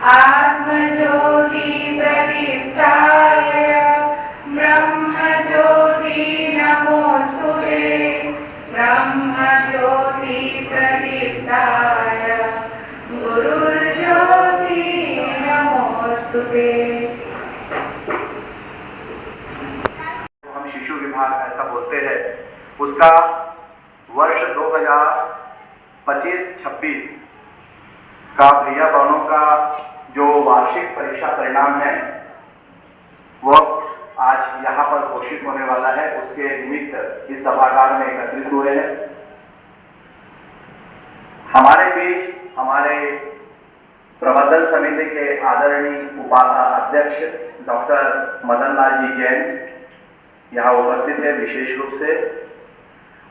आत्मज्योति प्रदीप्ताय ब्रह्मज्योति नमोस्तुते ब्रह्मज्योति प्रदीप्ताय गुरुर्ज्योति नमोस्तुते। हम शिशु विभाग ऐसा बोलते हैं, उसका वर्ष 2025-26 का भैया बहनों का जो वार्षिक परीक्षा परिणाम है वह आज यहाँ पर घोषित होने वाला है। उसके निमित्त इस सभागार में एकत्रित हुए हैं। हमारे बीच हमारे प्रबंधन समिति के आदरणीय उपाध्यक्ष डॉक्टर मदन लाल जी जैन यहाँ उपस्थित है विशेष रूप से,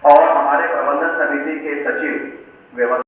और हमारे प्रबंधन समिति के सचिव व्यवस्था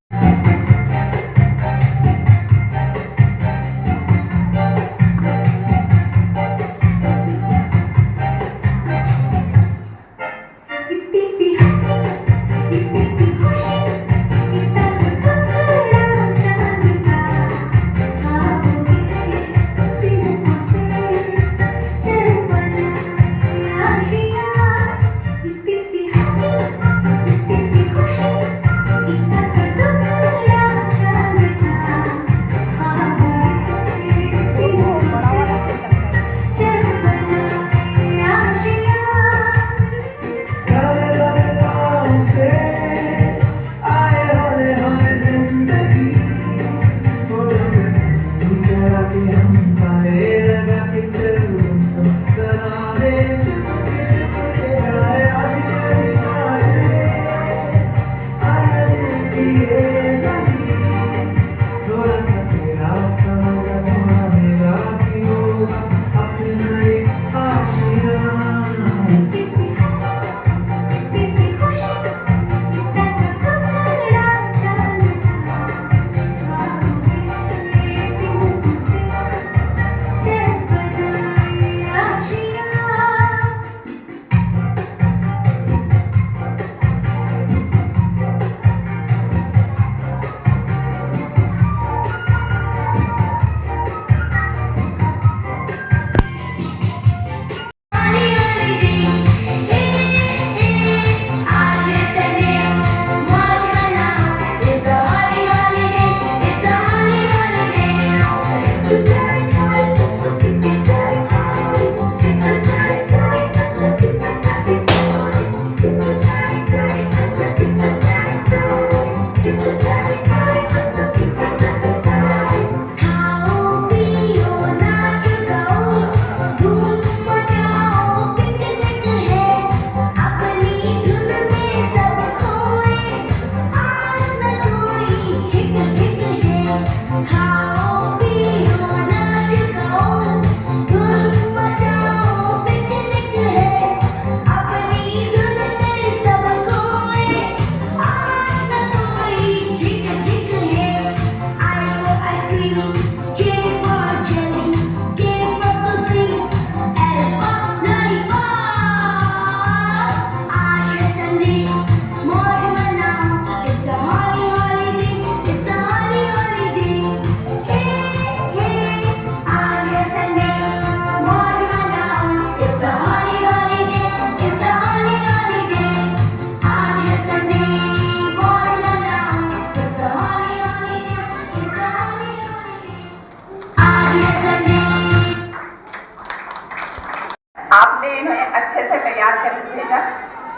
अच्छे से तैयार कर भेजा,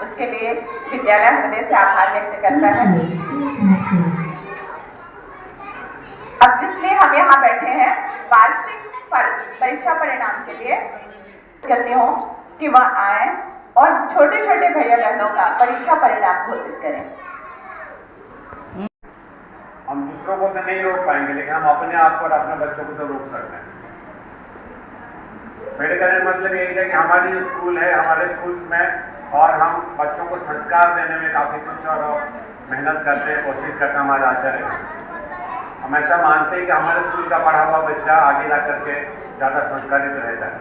उसके लिए विद्यालय हृदय से आभार व्यक्त करता है। अब जिसलिए हम यहाँ बैठे हैं वार्षिक परीक्षा परिणाम के लिए करती हूँ कि वह आए और छोटे छोटे भैया बहनों का परीक्षा परिणाम घोषित करें। हम दूसरों को तो नहीं रोक पाएंगे, लेकिन हम अपने आप और अपने बच्चों को तो रोक सकते हैं। मेरे कहने का मतलब यही है कि हमारी जो स्कूल है, हमारे स्कूल में और हम बच्चों को संस्कार देने में काफ़ी कुछ और मेहनत करते हैं, कोशिश करते हैं हमारा आचार्य है। हम ऐसा मानते हैं कि हमारे स्कूल का पढ़ा हुआ बच्चा आगे जा करके ज़्यादा संस्कारित रहता है।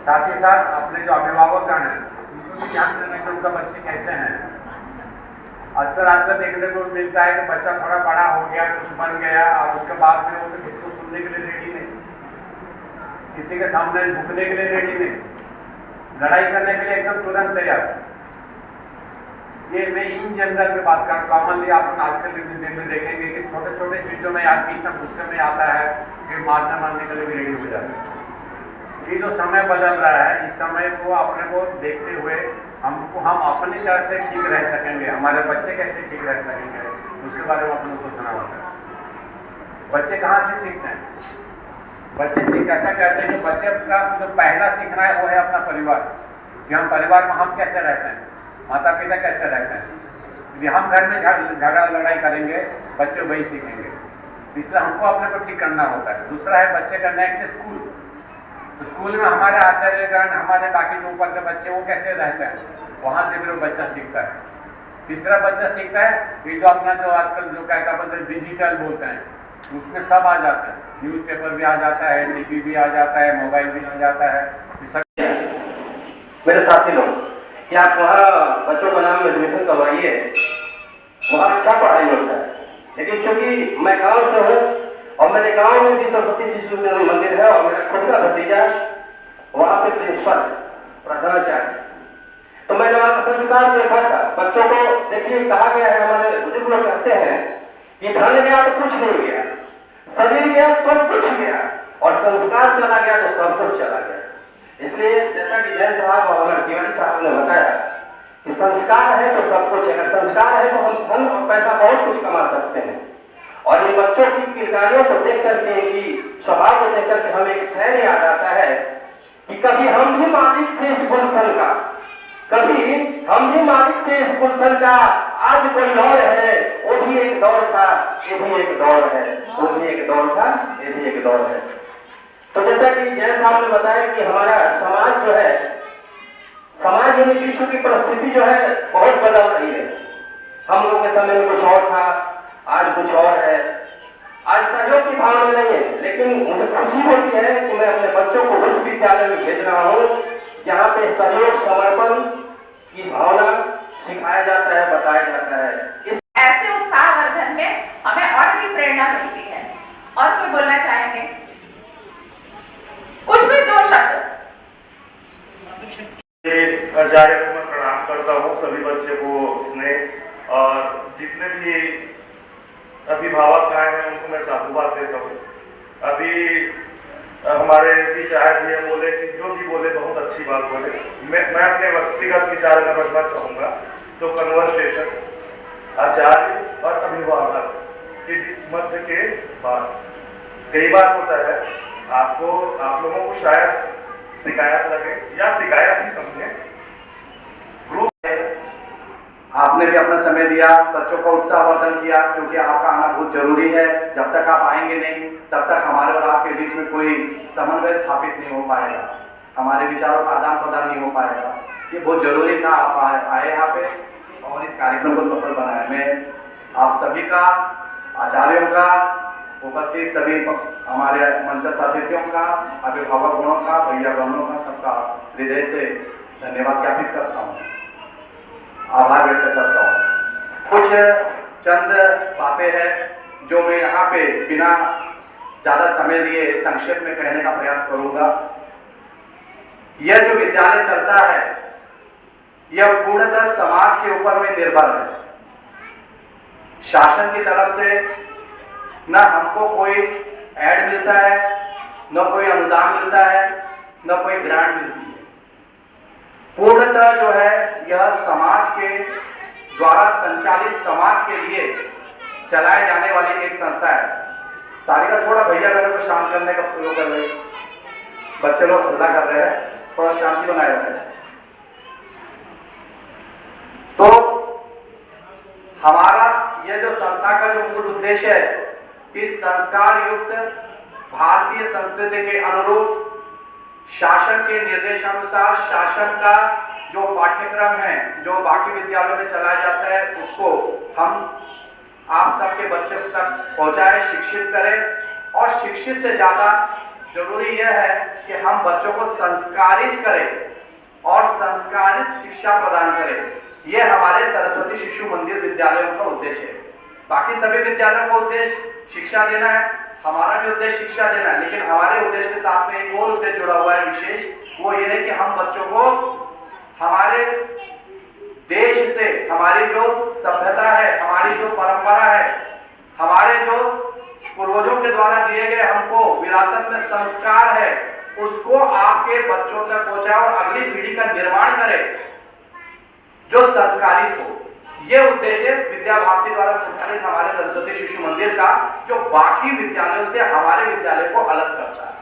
साथ ही साथ अपने जो अभिभावक हैं उनको भी ध्यान देना कि उनका बच्चे कैसे हैं। अक्सर देखने को मिलता है कि बच्चा थोड़ा बड़ा हो गया, कुछ बन गया और उसके बाद में वो तो किसको सुनने के लिए किसी के सामने झुकने के लिए रेडी नहीं, लड़ाई करने के लिए एकदम तुरंत तैयार। ये मैं इन जनरल में बात कर, कॉमनली आप आजकल के दिन में देखेंगे कि छोटे छोटे चीज़ों में आदमी इतना गुस्से में आता है कि मारने के लिए भी रेडी हो जाता है। ये जो समय बदल रहा है, इस समय को अपने को देखते हुए हम अपनी तरह से ठीक रह सकेंगे, हमारे बच्चे कैसे ठीक रह सकेंगे, उसके बारे में अपने को सोचना होता है। बच्चे कहाँ से सीखते हैं? बच्चे ऐसा कहते हैं कि बच्चे का जो पहला सीखना है वो है अपना परिवार, कि हम परिवार में हम कैसे रहते हैं, माता पिता कैसे रहते हैं। यदि हम घर में झगड़ा लड़ाई करेंगे, बच्चे वही सीखेंगे। इसलिए हमको अपने को ठीक करना होता है। दूसरा है बच्चे का नेक्स्ट स्कूल। तो स्कूल में हमारे आचार्यगण, हमारे बाकी जो ऊपर के बच्चे वो कैसे रहते हैं, वहाँ से फिर वो बच्चा सीखता है। तीसरा बच्चा सीखता है ये जो अपना जो आजकल जो कहता है डिजिटल बोलते हैं, उसमें सब आ जाता है, न्यूज़पेपर भी आ जाता है, टीवी भी आ जाता है, मोबाइल भी आ जाता है। मेरे साथी लोग, कि आप वहाँ बच्चों का नाम एडमिशन करवाइए, वहाँ अच्छा पढ़ाई होता है। लेकिन चूंकि मैं गांव से हूँ और मेरे गांव में भी सरस्वती शिशु मंदिर है और मेरा खुद का भतीजा वहाँ पे प्रिंसिपल प्रधानाचार्य, तो मैंने वहाँ का संस्कार देखा था। बच्चों को देखिए, कहा गया है, हमारे बुजुर्ग लोग कहते हैं कि धन गया तो कुछ नहीं गया, शरीर गया तो कुछ गया, और संस्कार चला गया तो सब कुछ चला गया। इसलिए जैसा कि जैन साहब और हमारे तिवारी साहब ने बताया कि संस्कार है तो सब कुछ है। अगर संस्कार है तो हम धन और पैसा बहुत कुछ कमा सकते हैं। और इन बच्चों की किरदारियों को देख करके, इनकी स्वभाव को देख करके हमें एक शहर याद आता है कि कभी हम भी मालिक थे इस गुलशन का, कभी हम भी मालिक थे इस गुलशन का, आज कोई और है, वो भी एक दौर था, ये भी एक दौर है, वो भी एक दौर था, ये भी एक दौर है। तो जैसा कि जैन साहब ने बताया कि हमारा समाज जो है, समाज यानी विश्व की परिस्थिति जो है बहुत बदल रही है। हम लोग के समय में कुछ और था, आज कुछ और है। आज सहयोग की भावना नहीं है, लेकिन मुझे खुशी होती है कि मैं अपने बच्चों को उस विद्यालय में भेज रहा हूँ जहाँ पे सहयोग समर्पण की भावना सिखाया जाता है, बताया जाता है। ऐसे उत्साहवर्धन में हमें और भी प्रेरणा मिलती है। और कोई बोलना चाहेंगे? कुछ भी दो शब्द। आचार्य को मैं प्रणाम करता हूँ, सभी बच्चे को स्नेह, और जितने भी अभिभावक आए हैं उनको मैं साधुवाद देता हूँ। अभी हमारे बीच आए थे, बोले कि जो भी बोले बहुत अच्छी बात बोले। मैं अपने व्यक्तिगत विचार में रखना चाहूँगा। तो कन्वर्सेशन आचार्य और अभिभावक के मध्य के बाद कई बार होता है, आप लोगों को शायद शिकायत लगे या शिकायत ही समझे। आपने भी अपना समय दिया, बच्चों का उत्साहवर्धन किया, क्योंकि आपका आना बहुत जरूरी है। जब तक आप आएंगे नहीं, तब तक हमारे और आपके बीच में कोई समन्वय स्थापित नहीं हो पाएगा, हमारे विचारों का आदान प्रदान नहीं हो पाएगा। ये बहुत जरूरी था, आप आए यहाँ पे और इस कार्यक्रम को सफल बनाया। मैं आप सभी का, आचार्यों का, उपस्थित सभी हमारे मंचस्थ अतिथियों का, अभिभावक गणों का, भैया बहनों का, सबका हृदय से धन्यवाद ज्ञापित करता हूँ, आभार व्यक्त करता हूँ। कुछ चंद बातें हैं जो मैं यहाँ पे बिना ज़्यादा समय लिए संक्षेप में कहने का प्रयास करूँगा। यह जो विद्यालय चलता है, यह पूर्णतः समाज के ऊपर में निर्भर है। शासन की तरफ से न हमको कोई ऐड मिलता है, न कोई अनुदान मिलता है, न कोई ग्रांट मिलती है। पूर्णतः जो है यह समाज के द्वारा संचालित, समाज के लिए चलाए जाने वाली एक संस्था है। सारिका थोड़ा भैया बहनों को शांत करने का प्रयोग कर रहे, बच्चे लोग हल्ला कर रहे हैं, थोड़ा शांति बनाए रखें। तो हमारा यह जो संस्था का जो मूल उद्देश्य है, इस संस्कार युक्त भारतीय संस्कृति के अनुरूप शासन के निर्देशानुसार शासन का जो पाठ्यक्रम है, जो बाकी विद्यालयों में चलाया जाता है, उसको हम आप सबके बच्चे तक पहुंचाएं, शिक्षित करें। और शिक्षित से ज्यादा जरूरी यह है कि हम बच्चों को संस्कारित करें और संस्कारित शिक्षा प्रदान करें। यह हमारे सरस्वती शिशु मंदिर विद्यालयों का उद्देश्य है। बाकी सभी विद्यालयों का उद्देश्य शिक्षा देना है, हमारा भी उद्देश्य शिक्षा देना है, लेकिन हमारे उद्देश्य के साथ में एक और उद्देश्य जुड़ा हुआ है विशेष, वो ये है कि हम बच्चों को हमारे देश से, हमारी जो सभ्यता है, हमारी जो परंपरा है, हमारे जो पूर्वजों के द्वारा दिए गए हमको विरासत में संस्कार है, उसको आपके बच्चों तक पहुंचाए और अगली पीढ़ी का निर्माण करे जो संस्कारित हो। ये उद्देश्य विद्या भारती द्वारा संचालित हमारे सरस्वती शिशु मंदिर का, जो बाकी विद्यालयों से हमारे विद्यालय को अलग करता है।